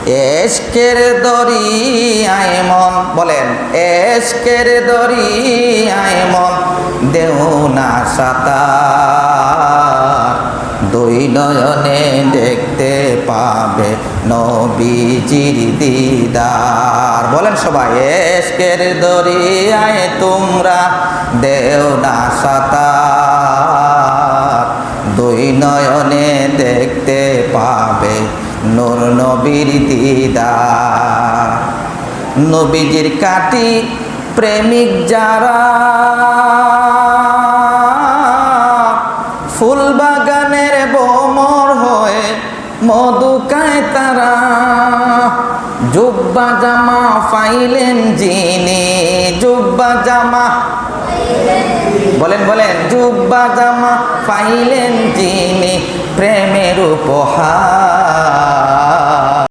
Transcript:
এশকের দরিয়ায় মন, বলেন এশকের দরিয়ায় মন দেও না সাঁতার, দুই নয়নে দেখতে পাবে নবীজির দিদার। বলেন সবাই, এশকের দরিয়ায় তোমরা দেও না সাঁতার, দুই নয়নে দেখতে পাবে নূর নবীর দিদার। নবীজির কাটি প্রেমিক যারা, ফুল বাগানের ভ্রমর হয়ে মধু খায় তারা, জুব্বা জামা পাইলেন যিনি, জুব্বা জামা, বলেন বলেন, জুব্বা জামা পাইলেন যিনি প্রেমের উপহার।